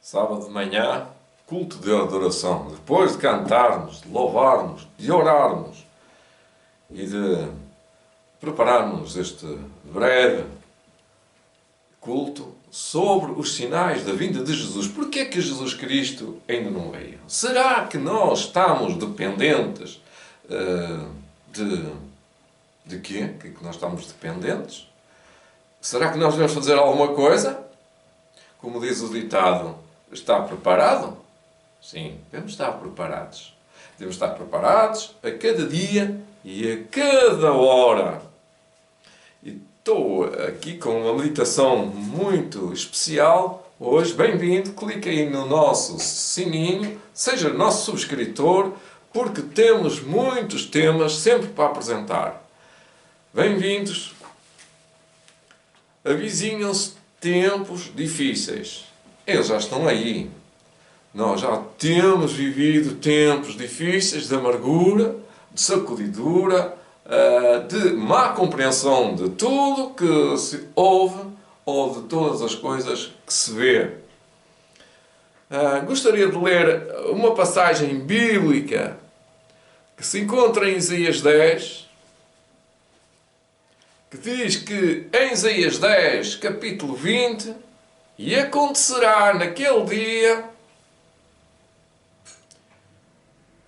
Sábado de manhã, culto de adoração. Depois de cantarmos, de louvarmos, de orarmos e de prepararmos este breve culto sobre os sinais da vinda de Jesus. Porquê é que Jesus Cristo ainda não veio? Será que nós estamos dependentes de quê? Que nós estamos dependentes? Será que nós devemos fazer alguma coisa? Como diz o ditado, está preparado? Sim, devemos estar preparados. Devemos estar preparados a cada dia e a cada hora. E estou aqui com uma meditação muito especial. Hoje, bem-vindo, clique aí no nosso sininho, seja nosso subscritor, porque temos muitos temas sempre para apresentar. Bem-vindos. Avizinham-se tempos difíceis. Eles já estão aí. Nós já temos vivido tempos difíceis de amargura, de sacudidura, de má compreensão de tudo que se ouve ou de todas as coisas que se vê. Gostaria de ler uma passagem bíblica que se encontra em Isaías 10, que diz que em Isaías 10, capítulo 20, e acontecerá naquele dia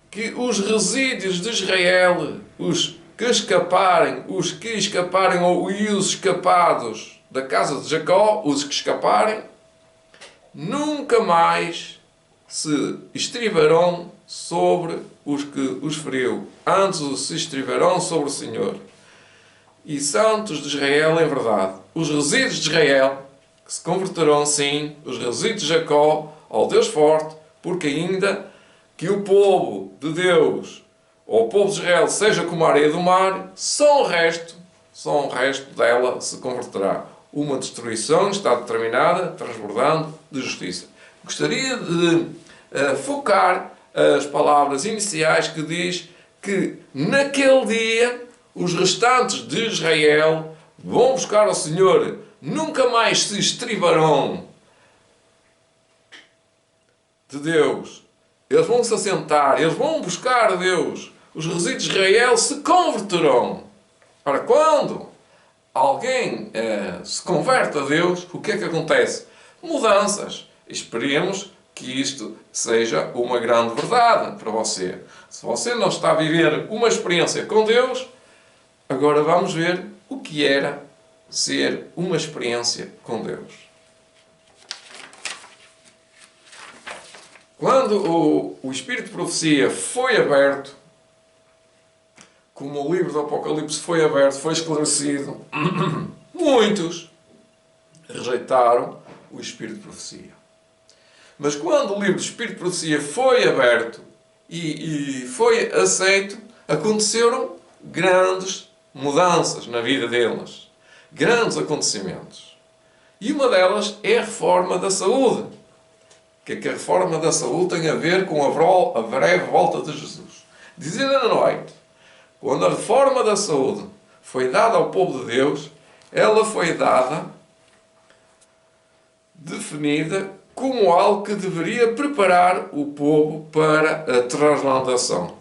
que os resíduos de Israel, os que escaparem ou e os escapados da casa de Jacó, os que escaparem, nunca mais se estribarão sobre os que os feriu, antes se estribarão sobre o Senhor. E santos de Israel em verdade, os resíduos de Israel, que se converterão sim, os resíduos de Jacó, ao Deus forte, porque ainda que o povo de Deus, ou o povo de Israel, seja como a areia do mar, só o resto dela se converterá. Uma destruição está determinada, transbordando de justiça. Gostaria de focar as palavras iniciais que diz que naquele dia os restantes de Israel vão buscar ao Senhor, nunca mais se estribarão de Deus. Eles vão se assentar, eles vão buscar a Deus. Os resíduos de Israel se converterão. Ora, quando alguém se converte a Deus, o que é que acontece? Mudanças. Esperemos que isto seja uma grande verdade para você. Se você não está a viver uma experiência com Deus, agora vamos ver o que era ser uma experiência com Deus. Quando o Espírito de Profecia foi aberto, como o livro do Apocalipse foi aberto, foi esclarecido, muitos rejeitaram o Espírito de Profecia. Mas quando o livro do Espírito de Profecia foi aberto e foi aceito, aconteceram grandes mudanças na vida deles. Grandes acontecimentos. E uma delas é a reforma da saúde. O que a reforma da saúde tem a ver com a breve volta de Jesus? Diz ainda na noite, quando a reforma da saúde foi dada ao povo de Deus, ela foi dada, definida como algo que deveria preparar o povo para a transplantação.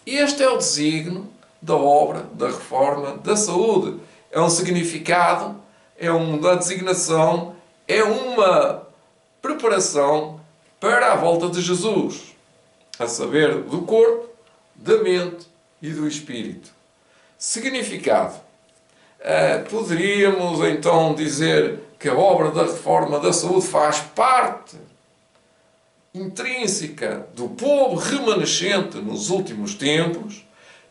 Este é o desígnio da obra da reforma da saúde. É um significado, é uma designação, é uma preparação para a volta de Jesus, a saber, do corpo, da mente e do espírito. Significado. Poderíamos então dizer que a obra da reforma da saúde faz parte intrínseca do povo remanescente nos últimos tempos,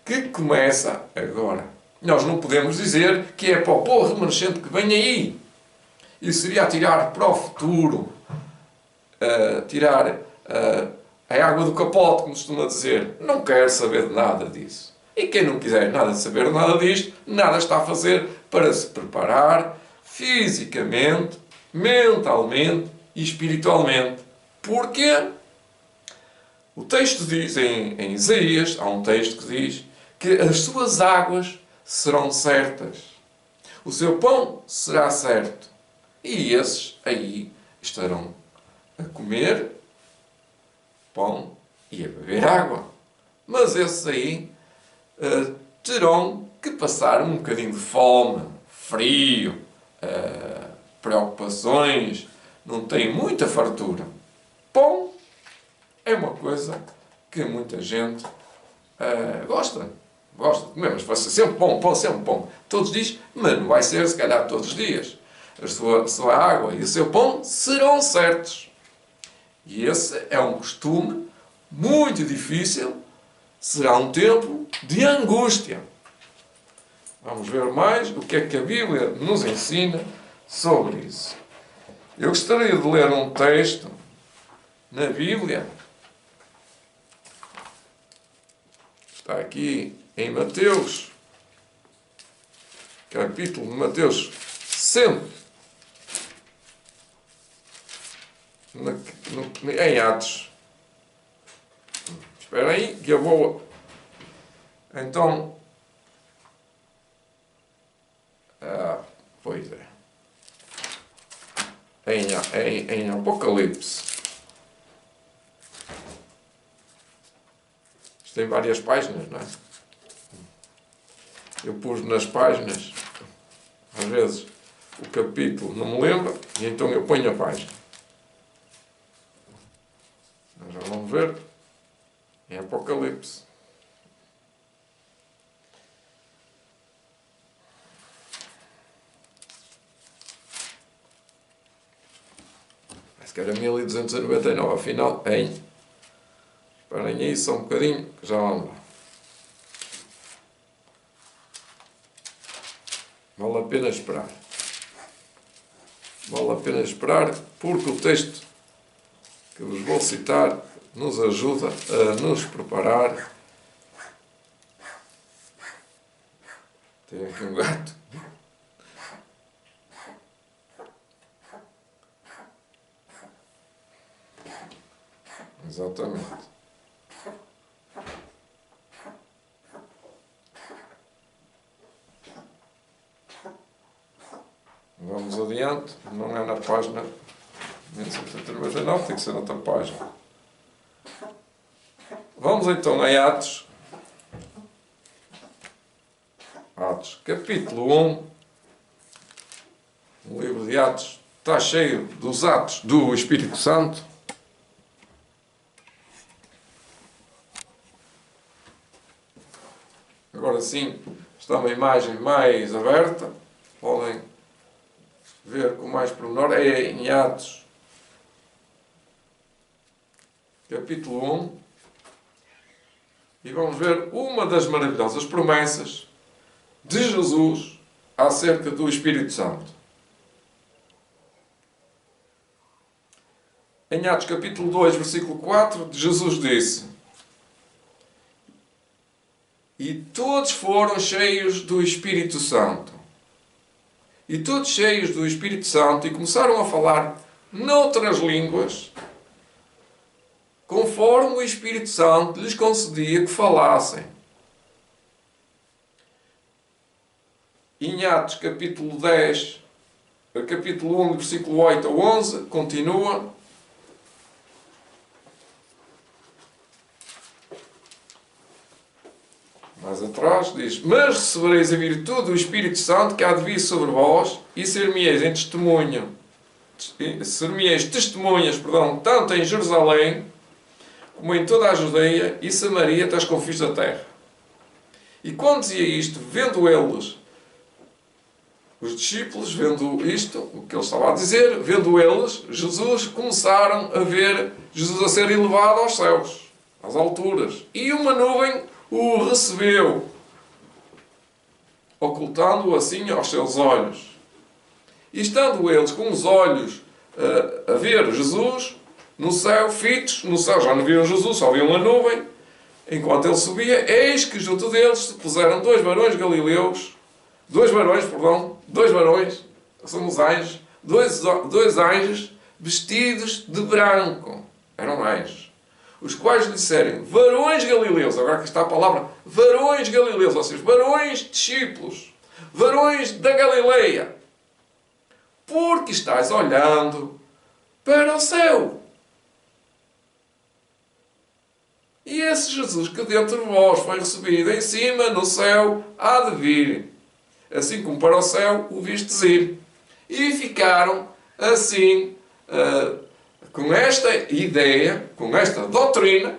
que começa agora. Nós não podemos dizer que é para o povo remanescente que vem aí. Isso seria tirar para o futuro, tirar a água do capote, como costuma dizer. Não quero saber de nada disso. E quem não quiser nada saber de nada disto, nada está a fazer para se preparar fisicamente, mentalmente e espiritualmente. Porquê? O texto diz em Isaías, há um texto que diz que as suas águas serão certas. O seu pão será certo. E esses aí estarão a comer pão e a beber água. Mas esses aí terão que passar um bocadinho de fome, frio, preocupações, não têm muita fartura. Pão é uma coisa que muita gente gosta de comer, mas vai ser sempre pão, sempre pão. Todos dizem, mas não vai ser se calhar todos os dias. A sua água e o seu pão serão certos. E esse é um costume muito difícil, será um tempo de angústia. Vamos ver mais o que é que a Bíblia nos ensina sobre isso. Eu gostaria de ler um texto na Bíblia. Está aqui em Mateus, capítulo de Mateus 100, em Atos. Espera aí, que eu vou... Então... pois é. Em Apocalipse. Isto tem várias páginas, não é? Eu pus nas páginas, às vezes, o capítulo não me lembra, e então eu ponho a página. Nós já vamos ver em Apocalipse. Parece que era 1299, afinal, esperem aí só um bocadinho, que já vamos lá. Vale a pena esperar. Vale a pena esperar, porque o texto que vos vou citar nos ajuda a nos preparar. Tem aqui um gato. Exatamente. Vamos adiante, não é na página 1199, tem que ser noutra página. Vamos então a Atos. Atos, capítulo 1. O livro de Atos está cheio dos atos do Espírito Santo. Agora sim, está uma imagem mais aberta. Podem ver com mais pormenor. É em Atos, capítulo 1. E vamos ver uma das maravilhosas promessas de Jesus acerca do Espírito Santo. Em Atos capítulo 2, versículo 4, Jesus disse: e todos foram cheios do Espírito Santo. E todos cheios do Espírito Santo, e começaram a falar noutras línguas, conforme o Espírito Santo lhes concedia que falassem. Em Atos capítulo 10, capítulo 1, versículo 8 a 11, continua: mais atrás diz: mas recebereis a virtude do Espírito Santo que há de vir sobre vós, e ser-me-eis testemunhas, tanto em Jerusalém, como em toda a Judeia e Samaria até aos confins da terra. E quando dizia isto, vendo eles, os discípulos, vendo isto, o que ele estava a dizer, vendo eles, Jesus, começaram a ver Jesus a ser elevado aos céus, às alturas, e uma nuvem o recebeu, ocultando-o assim aos seus olhos. E estando eles com os olhos a ver Jesus no céu, fitos no céu, já não viam Jesus, só viam a nuvem, enquanto ele subia, eis que junto deles se puseram dois varões, são os anjos, dois anjos vestidos de branco, eram anjos, os quais lhe disseram: varões galileus, agora aqui está a palavra, varões galileus, ou seja, varões discípulos, varões da Galileia, porque estáis olhando para o céu. E esse Jesus que dentre vós foi recebido em cima, no céu, há de vir, assim como para o céu o vistes ir. E ficaram assim, com esta ideia, com esta doutrina,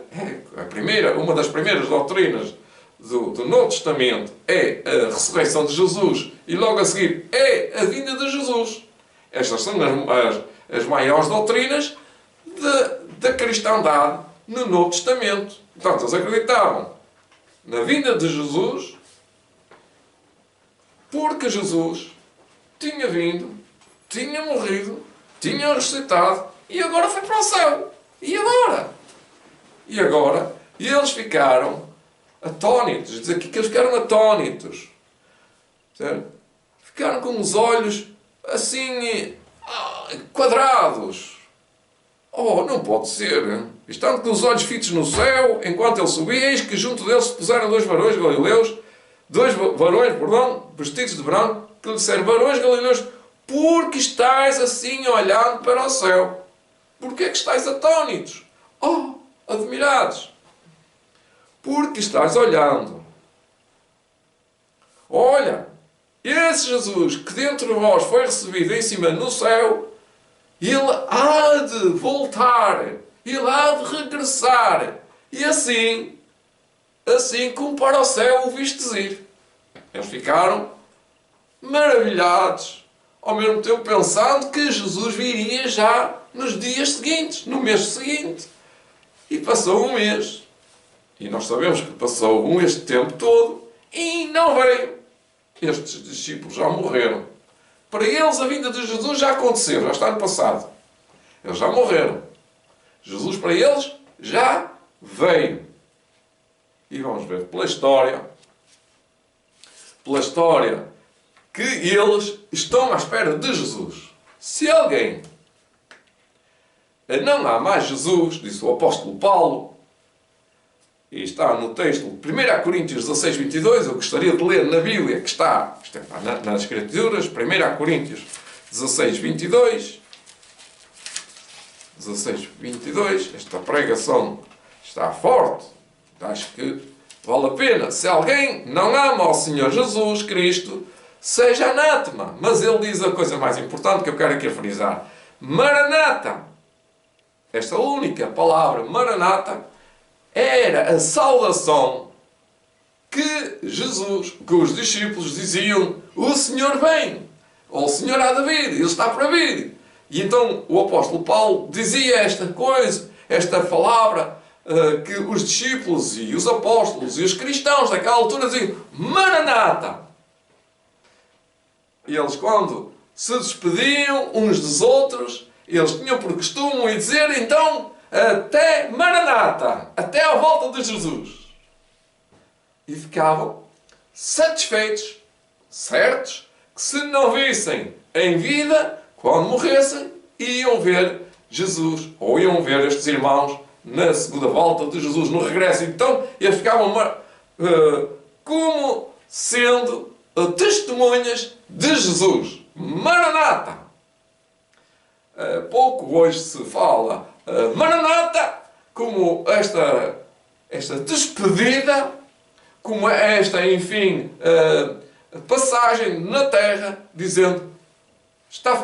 uma das primeiras doutrinas do Novo Testamento é a ressurreição de Jesus e logo a seguir é a vinda de Jesus. Estas são as maiores doutrinas da cristandade no Novo Testamento. Portanto, eles acreditavam na vinda de Jesus porque Jesus tinha vindo, tinha morrido, tinha ressuscitado e agora foi para o céu. E agora? E agora? E eles ficaram atónitos. Diz aqui que eles ficaram atónitos. Certo? Ficaram com os olhos assim quadrados. Oh, não pode ser. Estando com os olhos fitos no céu, enquanto ele subia, eis que junto deles se puseram dois varões galileus, vestidos de branco, que lhe disseram: varões galileus, porque estáis assim olhando para o céu? Porquê que estáis atónitos? Oh, admirados. Porque estáis olhando. Olha, esse Jesus que dentre vós foi recebido em cima no céu, ele há de voltar, ele há de regressar, e assim como para o céu o vistes ir. Eles ficaram maravilhados, ao mesmo tempo pensando que Jesus viria já nos dias seguintes, no mês seguinte. E passou um mês. E nós sabemos que passou este tempo todo e não veio. Estes discípulos já morreram. Para eles a vinda de Jesus já aconteceu, já está no passado. Eles já morreram. Jesus para eles já veio. E vamos ver pela história que eles estão à espera de Jesus. Se alguém não há mais Jesus, disse o apóstolo Paulo, e está no texto de 1 Coríntios 16, 22, eu gostaria de ler na Bíblia, que está nas Escrituras, 1 Coríntios 16, 22, esta pregação está forte, acho que vale a pena. Se alguém não ama ao Senhor Jesus Cristo, seja anátema. Mas ele diz a coisa mais importante que eu quero aqui frisar: Maranata. Esta única palavra, Maranata, era a saudação que os discípulos diziam: o Senhor vem, ou o Senhor há de vir, Ele está para vir. E então o apóstolo Paulo dizia esta coisa, esta palavra, que os discípulos e os apóstolos e os cristãos daquela altura diziam: Maranata. E eles, quando se despediam uns dos outros, eles tinham por costume dizer então: até Maranata, até à volta de Jesus. E ficavam satisfeitos, certos, que se não vissem em vida, quando morressem, iam ver Jesus, ou iam ver estes irmãos na segunda volta de Jesus, no regresso. Então, eles ficavam como sendo testemunhas de Jesus. Maranata! Pouco hoje se fala Maranata como esta despedida, como esta, enfim, passagem na terra, dizendo: está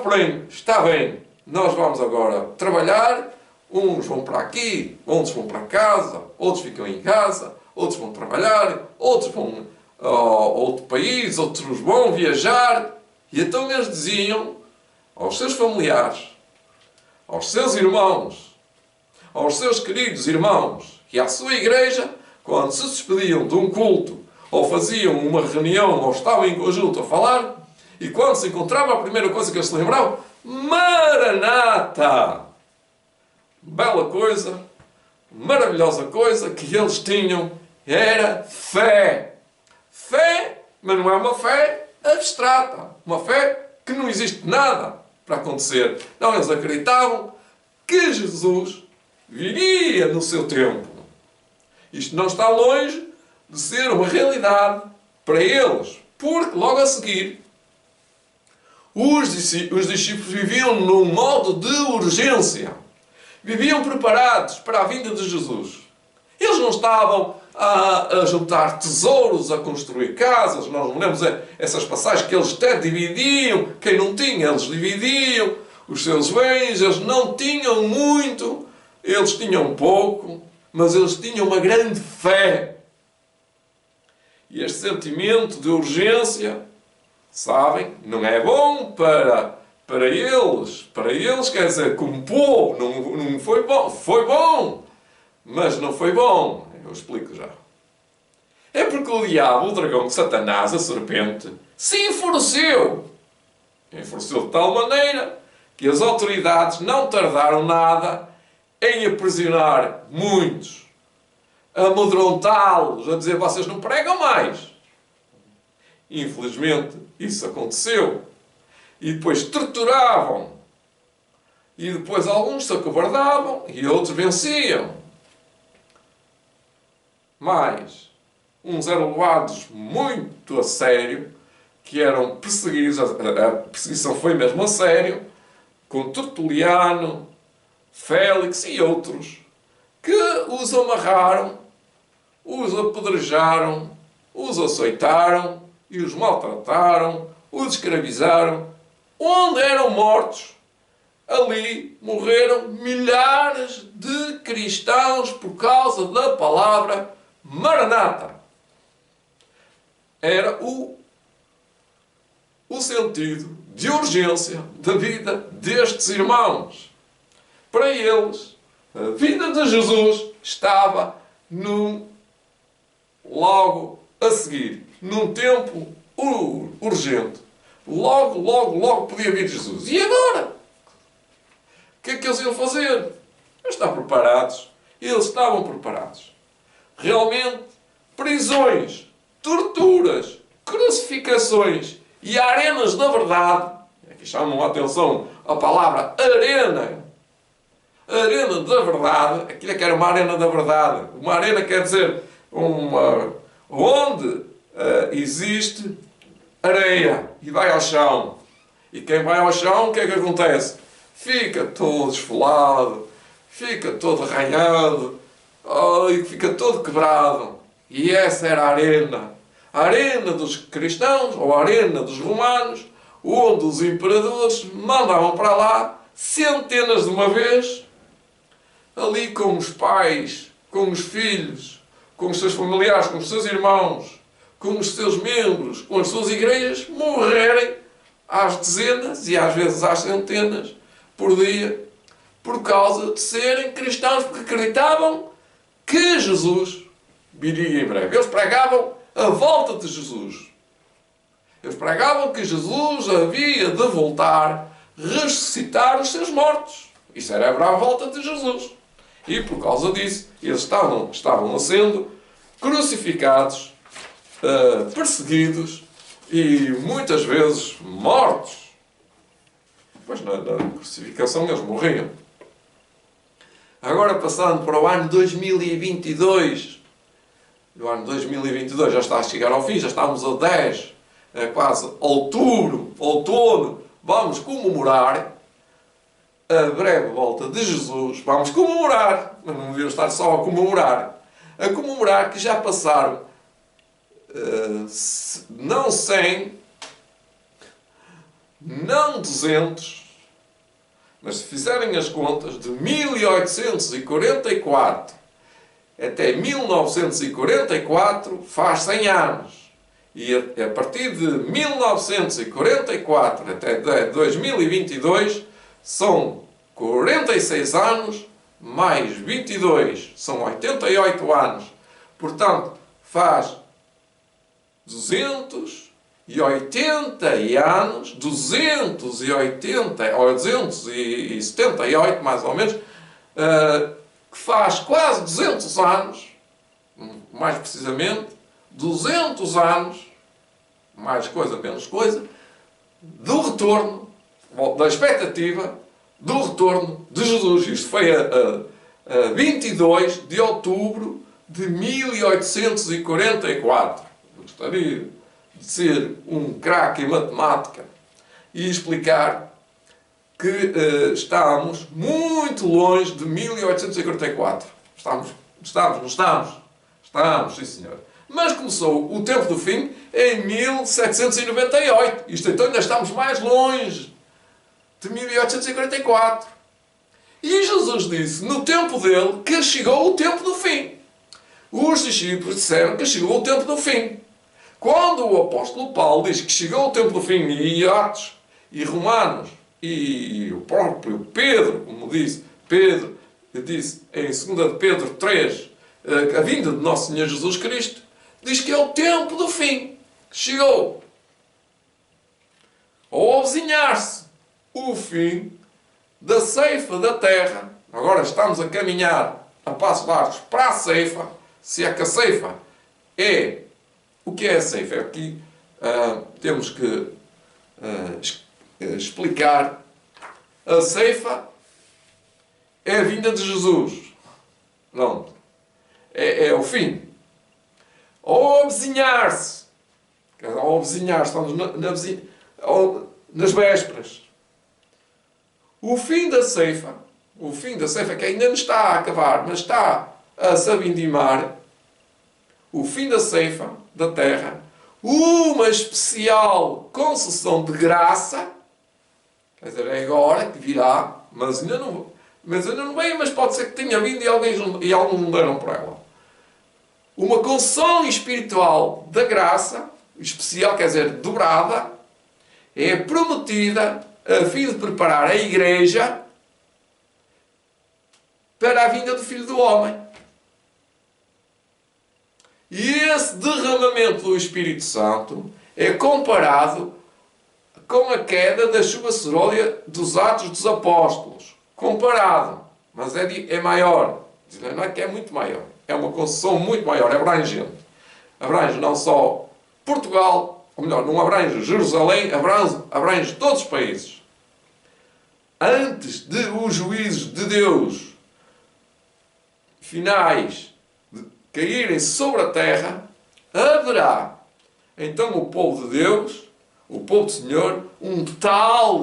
bem, nós vamos agora trabalhar, uns vão para aqui, outros vão para casa, outros ficam em casa, outros vão trabalhar, outros vão a outro país, outros vão viajar. E então eles diziam aos seus familiares, aos seus irmãos, aos seus queridos irmãos e à sua igreja, quando se despediam de um culto, ou faziam uma reunião, ou estavam em conjunto a falar, e quando se encontravam, a primeira coisa que eles se lembravam: Maranata! Bela coisa, maravilhosa coisa que eles tinham era fé. Fé, mas não é uma fé abstrata, uma fé que não existe nada para acontecer. Não, eles acreditavam que Jesus viria no seu tempo. Isto não está longe de ser uma realidade para eles, porque logo a seguir os discípulos viviam num modo de urgência. Viviam preparados para a vinda de Jesus. Eles não estavam a juntar tesouros, a construir casas. Nós não lemos essas passagens que eles até dividiam. Quem não tinha, eles dividiam os seus bens. Eles não tinham muito, eles tinham pouco, mas eles tinham uma grande fé. E este sentimento de urgência, sabem, não é bom para eles. Para eles, quer dizer, como povo, não foi bom. Foi bom, mas não foi bom. Eu explico já. É porque o diabo, o dragão de Satanás, a serpente, se enfureceu. Enfureceu de tal maneira que as autoridades não tardaram nada em aprisionar muitos, a amedrontá-los, a dizer, vocês não pregam mais. Infelizmente, isso aconteceu. E depois torturavam. E depois alguns se acovardavam e outros venciam. Mas uns eram levados muito a sério, que eram perseguidos, a perseguição foi mesmo a sério, com Tertuliano, Félix e outros, que os amarraram, os apedrejaram, os açoitaram e os maltrataram, os escravizaram. Onde eram mortos, ali morreram milhares de cristãos por causa da palavra Maranata. Era o sentido de urgência da vida destes irmãos. Para eles, a vida de Jesus estava logo a seguir, num tempo urgente. Logo podia vir Jesus. E agora? O que é que eles iam fazer? Eles estavam preparados. Eles estavam preparados. Realmente, prisões, torturas, crucificações e arenas da verdade. Aqui chamam a atenção a palavra arena. Arena da verdade. Aquilo é que era uma arena da verdade. Uma arena quer dizer onde existe areia e vai ao chão. E quem vai ao chão, o que é que acontece? Fica todo esfolado, fica todo arranhado, e fica todo quebrado. E essa era a arena dos cristãos, ou a arena dos romanos, onde os imperadores mandavam para lá centenas de uma vez, ali com os pais, com os filhos, com os seus familiares, com os seus irmãos, com os seus membros, com as suas igrejas, morrerem às dezenas e às vezes às centenas por dia, por causa de serem cristãos, porque acreditavam que Jesus viria em breve. Eles pregavam a volta de Jesus. Eles pregavam que Jesus havia de voltar, ressuscitar os seus mortos. Isso era a volta de Jesus. E por causa disso, eles estavam sendo crucificados, perseguidos e muitas vezes mortos. Pois na crucificação eles morriam. Agora passando para o ano 2022. O ano 2022 já está a chegar ao fim, já estamos a 10, quase outubro, outono. Vamos comemorar a breve volta de Jesus. Vamos comemorar, mas não devíamos estar só a comemorar que já passaram não 100, não 200, mas se fizerem as contas, de 1844 até 1944 faz 100 anos. E a partir de 1944 até 2022 são 46 anos, mais 22, são 88 anos. Portanto, faz 280 anos, 280 ou 278 mais ou menos, que faz quase 200 anos, mais precisamente, 200 anos, mais coisa, menos coisa, do retorno, da expectativa do retorno de Jesus. Isto foi a 22 de outubro de 1844. Eu gostaria de ser um craque em matemática e explicar que estamos muito longe de 1844. Estamos Estamos, não estamos? Estamos, sim senhor. Mas começou o tempo do fim em 1798. Isto então ainda estamos mais longe de 1844. E Jesus disse, no tempo dele, que chegou o tempo do fim. Os discípulos disseram que chegou o tempo do fim. Quando o apóstolo Paulo diz que chegou o tempo do fim, e Atos, e Romanos, e o próprio Pedro, como disse, Pedro disse em 2 de Pedro 3, a vinda de Nosso Senhor Jesus Cristo, diz que é o tempo do fim. Chegou. Ao avizinhar-se o fim da ceifa da terra, agora estamos a caminhar a passos largos para a ceifa, se é que a ceifa é... O que é a ceifa? Aqui temos que explicar. A ceifa é a vinda de Jesus. Pronto. É o fim. Ao avizinhar-se, estamos nas vésperas. O fim da ceifa que ainda não está a acabar, mas está a se avindimar, o fim da ceifa da terra, uma especial concessão de graça, quer dizer, é agora que virá, mas ainda não vem, mas pode ser que tenha vindo e alguns não deram por ela. Uma concessão espiritual da graça, especial, quer dizer, dobrada, é prometida a fim de preparar a igreja para a vinda do Filho do Homem. E esse derramamento do Espírito Santo é comparado com a queda da chuva seródia dos Atos dos Apóstolos. Comparado. Mas é maior. Não é que é muito maior. É uma concessão muito maior. É abrangente. Abrange não só Portugal, ou melhor, não abrange Jerusalém, abrange todos os países. Antes de os juízos de Deus finais caírem sobre a terra, haverá então o povo de Deus, o povo do Senhor, um tal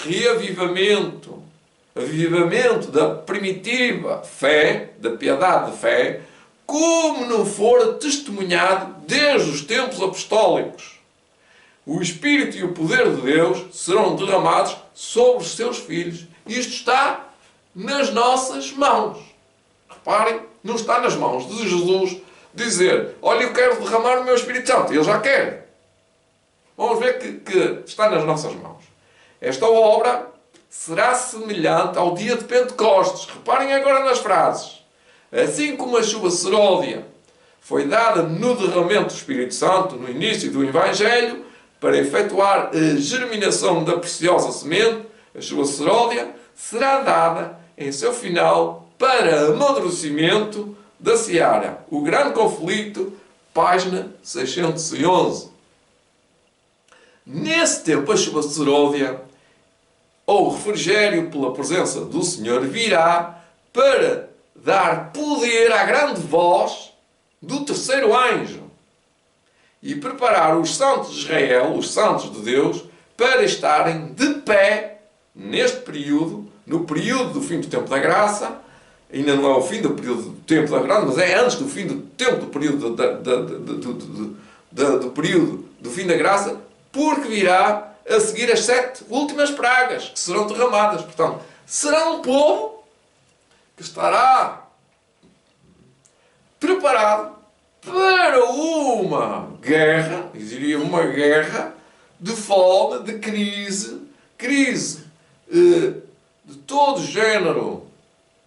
reavivamento, avivamento da primitiva fé, da piedade de fé, como não fora testemunhado desde os tempos apostólicos. O Espírito e o poder de Deus serão derramados sobre os seus filhos. Isto está nas nossas mãos. Reparem, não está nas mãos de Jesus dizer, olha, eu quero derramar o meu Espírito Santo. Ele já quer. Vamos ver que está nas nossas mãos. Esta obra será semelhante ao dia de Pentecostes. Reparem agora nas frases. Assim como a chuva seródia foi dada no derramamento do Espírito Santo, no início do Evangelho, para efetuar a germinação da preciosa semente, a chuva seródia será dada em seu final para amadurecimento da seara. O grande conflito, página 611. Nesse tempo, a chuva seródia, ou refrigério pela presença do Senhor, virá para dar poder à grande voz do terceiro anjo e preparar os santos de Israel, os santos de Deus, para estarem de pé neste período, no período do fim do tempo da graça. Ainda não é o fim do período do tempo da graça, mas é antes do fim do tempo do período do período do fim da graça, porque virá a seguir as 7 últimas pragas que serão derramadas. Portanto, será um povo que estará preparado para uma guerra, eu diria uma guerra de fome, de crise de todo género,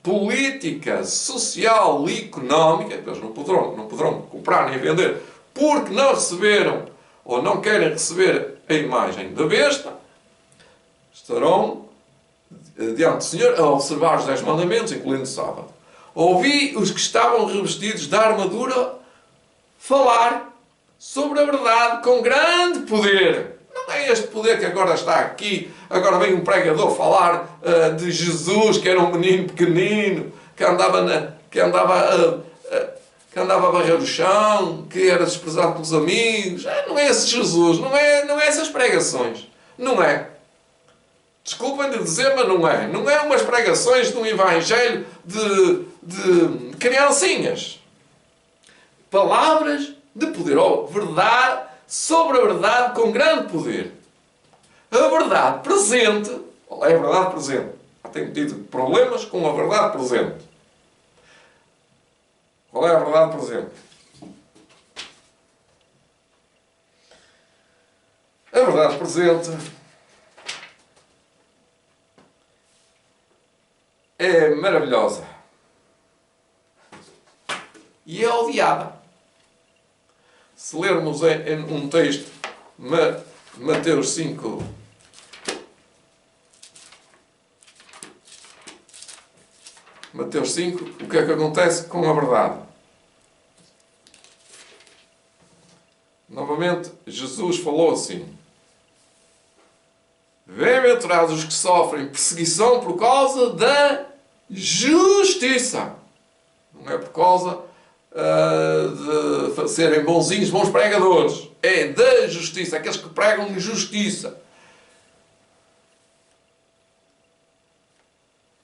política, social e económica. Eles não poderão comprar nem vender porque não receberam ou não querem receber a imagem da besta. Estarão diante do Senhor a observar os 10 mandamentos, incluindo o sábado. Ouvi os que estavam revestidos da armadura falar sobre a verdade com grande poder. Não é este poder que agora está aqui. Agora vem um pregador falar de Jesus, que era um menino pequenino, que andava a barrer o chão, que era desprezado pelos amigos. Não é esse Jesus, não é essas pregações. Não é. Desculpem de dizer, mas não é. Não é umas pregações de um evangelho de criancinhas. Palavras de poder, ou verdade sobre a verdade com grande poder. A verdade presente, qual é a verdade presente? Tenho tido problemas com a verdade presente. Qual é a verdade presente? A verdade presente é maravilhosa e é odiada. Se lermos em um texto, Mateus 5, Mateus 5, o que é que acontece com a verdade? Novamente, Jesus falou assim: bem-aventurados os que sofrem perseguição por causa da justiça. Não é por causa de serem bonzinhos, bons pregadores. É da justiça, aqueles que pregam justiça.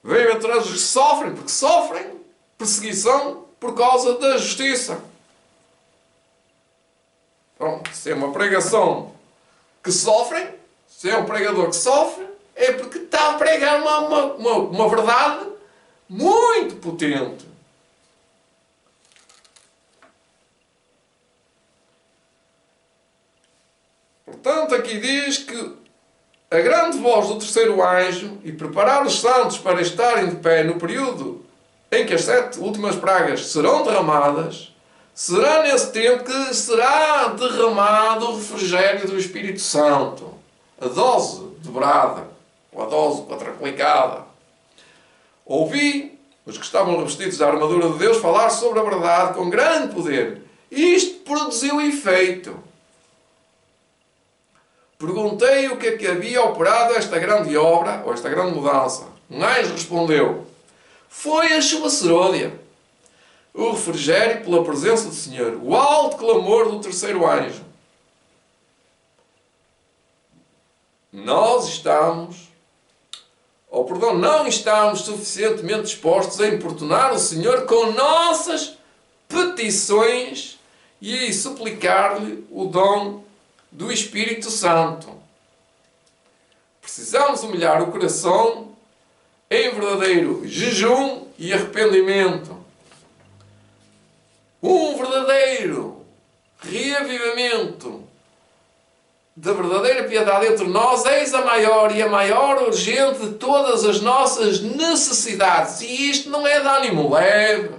Bem-aventurados os que sofrem, porque sofrem perseguição por causa da justiça. Bom, se é uma pregação que sofrem, se é um pregador que sofre, é porque está a pregar uma verdade muito potente. Portanto, aqui diz que a grande voz do terceiro anjo e preparar os santos para estarem de pé no período em que as 7 últimas pragas serão derramadas, será nesse tempo que será derramado o refrigério do Espírito Santo. A dose dobrada, ou a dose quadruplicada. Ouvi os que estavam revestidos da armadura de Deus falar sobre a verdade com grande poder. E isto produziu efeito. Perguntei o que é que havia operado esta grande obra, ou esta grande mudança. Um anjo respondeu: foi a chuva serôdia, o refrigério pela presença do Senhor, o alto clamor do terceiro anjo. Não estamos suficientemente dispostos a importunar o Senhor com nossas petições e suplicar-lhe o dom do Espírito Santo. Precisamos humilhar o coração em verdadeiro jejum e arrependimento. Um verdadeiro reavivamento da verdadeira piedade entre nós, eis a maior e a maior urgente de todas as nossas necessidades. E isto não é de ânimo leve.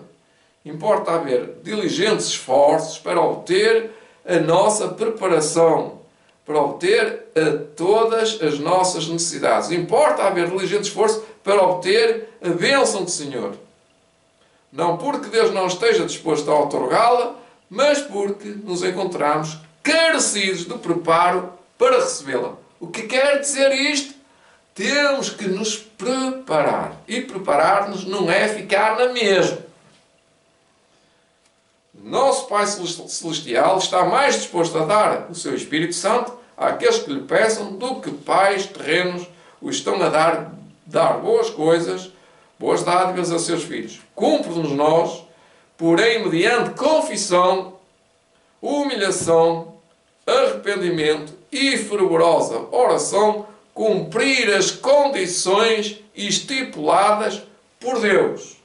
Importa haver diligentes esforços para obter a nossa preparação, para obter todas as nossas necessidades. Importa haver diligente esforço para obter a bênção do Senhor. Não porque Deus não esteja disposto a outorgá-la, mas porque nos encontramos carecidos de preparo para recebê-la. O que quer dizer isto? Temos que nos preparar. E preparar-nos não é ficar na mesma. Nosso Pai Celestial está mais disposto a dar o seu Espírito Santo àqueles que lhe peçam do que pais terrenos o estão a dar boas coisas, boas dádivas a seus filhos. Cumpre-nos nós, porém, mediante confissão, humilhação, arrependimento e fervorosa oração, cumprir as condições estipuladas por Deus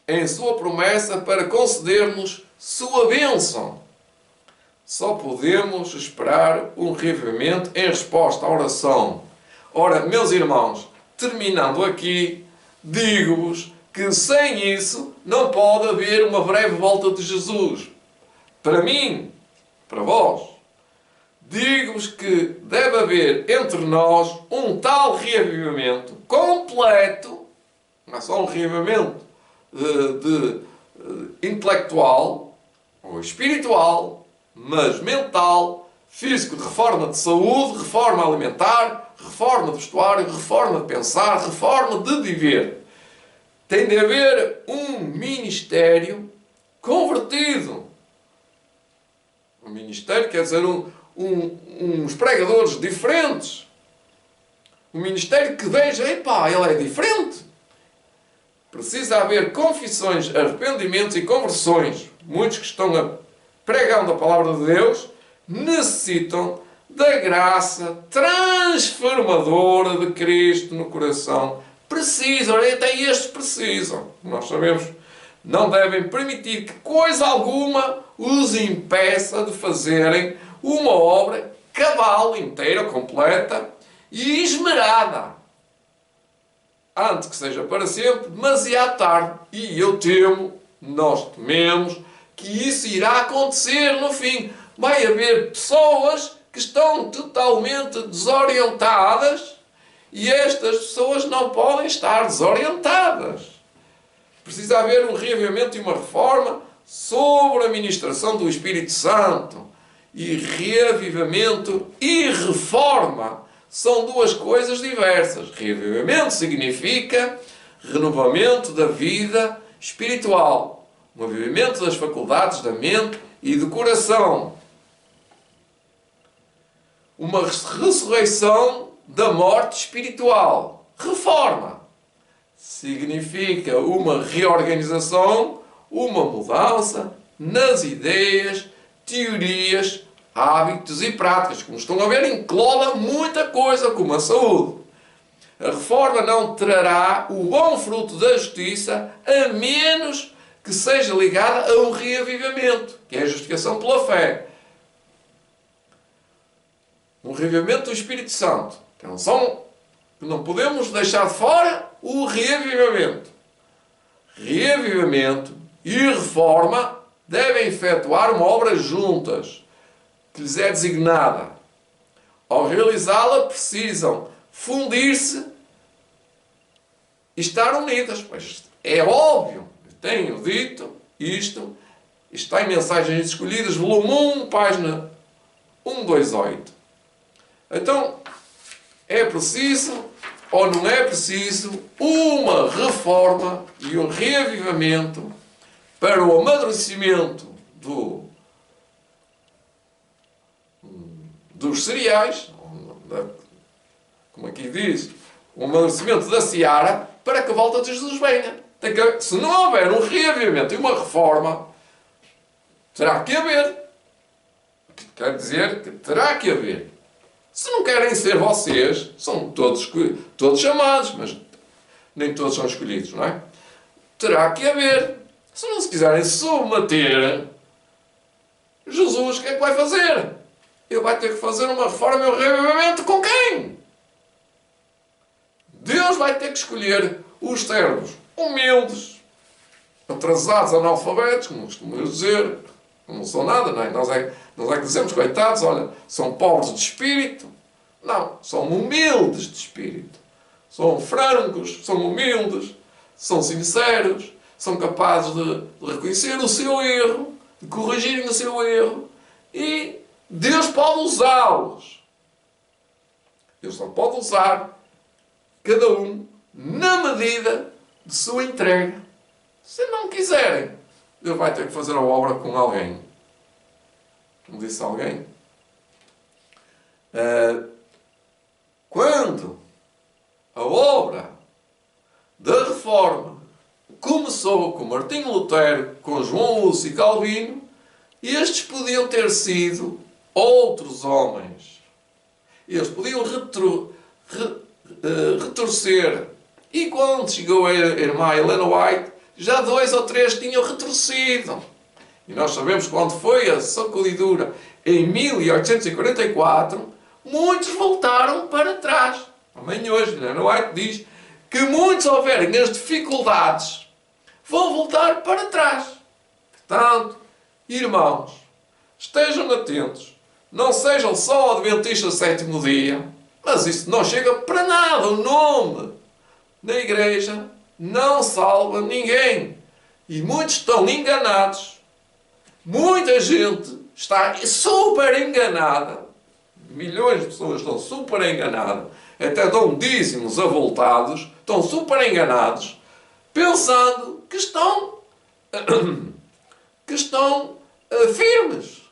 em sua promessa para conceder-nos sua bênção. Só podemos esperar um reavivamento em resposta à oração. Ora, meus irmãos, terminando aqui, digo-vos que sem isso não pode haver uma breve volta de Jesus. Para mim, para vós, digo-vos que deve haver entre nós um tal reavivamento completo, não é só um reavivamento intelectual ou espiritual, mas mental, físico, de reforma de saúde, reforma alimentar, reforma de vestuário, reforma de pensar, reforma de viver. Tem de haver um ministério convertido. Um ministério quer dizer uns pregadores diferentes, um ministério que veja, epá, ele é diferente. Precisa haver confissões, arrependimentos e conversões. Muitos que estão pregando a palavra de Deus necessitam da graça transformadora de Cristo no coração. Precisam, até estes precisam. Nós sabemos, não devem permitir que coisa alguma os impeça de fazerem uma obra cabal, inteira, completa e esmerada. Antes que seja para sempre, demasiado tarde. E eu temo, nós tememos, que isso irá acontecer no fim. Vai haver pessoas que estão totalmente desorientadas e estas pessoas não podem estar desorientadas. Precisa haver um reavivamento e uma reforma sobre a ministração do Espírito Santo. E reavivamento e reforma são duas coisas diversas. Reavivamento significa renovamento da vida espiritual, um avivamento das faculdades da mente e do coração. Uma ressurreição da morte espiritual. Reforma significa uma reorganização, uma mudança nas ideias, teorias, hábitos e práticas. Como estão a ver, engloba muita coisa, como a saúde. A reforma não trará o bom fruto da justiça a menos que seja ligada a um reavivamento, que é a justificação pela fé. Um reavivamento do Espírito Santo. Então, não podemos deixar de fora o reavivamento. Reavivamento e reforma devem efetuar uma obra juntas, que lhes é designada. Ao realizá-la, precisam fundir-se e estar unidas. Pois é óbvio, tenho dito isto, está em Mensagens Escolhidas, volume 1, página 128. Então, é preciso, ou não é preciso, uma reforma e um reavivamento para o amadurecimento dos cereais, como aqui diz, o amadurecimento da seara, para que a volta de Jesus venha. Se não houver um reavivamento e uma reforma, terá que haver. Quer dizer que terá que haver. Se não querem ser vocês, são todos chamados, mas nem todos são escolhidos, não é? Terá que haver. Se não se quiserem submeter, Jesus, o que é que vai fazer? Ele vai ter que fazer uma reforma e um reavivamento com quem? Deus vai ter que escolher os servos humildes, atrasados, analfabetos, como costumamos dizer, não são nada, não é? Nós é que dizemos, coitados, olha, são pobres de espírito. Não, são humildes de espírito. São francos, são humildes, são sinceros, são capazes de reconhecer o seu erro, de corrigirem o seu erro, e Deus pode usá-los. Deus só pode usar cada um na medida de sua entrega. Se não quiserem, Deus vai ter que fazer a obra com alguém. Como disse alguém. Quando a obra da reforma começou com Martinho Lutero, com João Lúcio e Calvino, estes podiam ter sido outros homens. Eles podiam retorcer. E quando chegou a irmã Helena White, já 2 ou 3 tinham retorcido. E nós sabemos quando foi a sacudidura em 1844, muitos voltaram para trás. Também hoje, Helena White diz que muitos, ao verem as dificuldades, vão voltar para trás. Portanto, irmãos, estejam atentos. Não sejam só adventistas do sétimo dia, mas isso não chega para nada. O nome na igreja não salva ninguém. E muitos estão enganados. Muita gente está super enganada. Milhões de pessoas estão super enganadas. Até dão dízimos avultados. Estão super enganados. Pensando que estão firmes.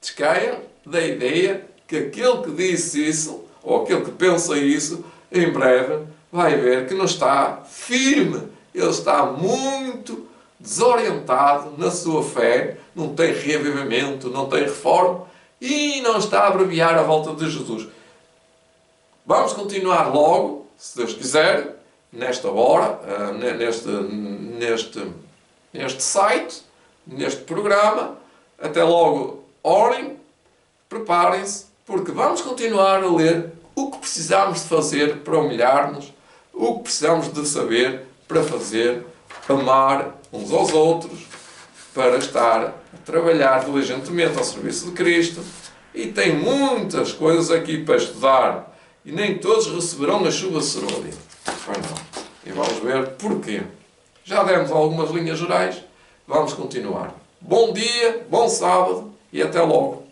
Descaiam da ideia que aquele que disse isso ou aquele que pensa isso, em breve vai ver que não está firme. Ele está muito desorientado na sua fé, não tem reavivamento, não tem reforma e não está a abreviar a volta de Jesus. Vamos continuar logo, se Deus quiser, nesta hora, neste site, neste programa. Até logo, orem, preparem-se, porque vamos continuar a ler o que precisamos de fazer para humilhar-nos, o que precisamos de saber para fazer, amar uns aos outros, para estar a trabalhar diligentemente ao serviço de Cristo. E tem muitas coisas aqui para estudar. E nem todos receberão na chuva cerúlea. Pois não. E vamos ver porquê. Já demos algumas linhas gerais. Vamos continuar. Bom dia, bom sábado e até logo.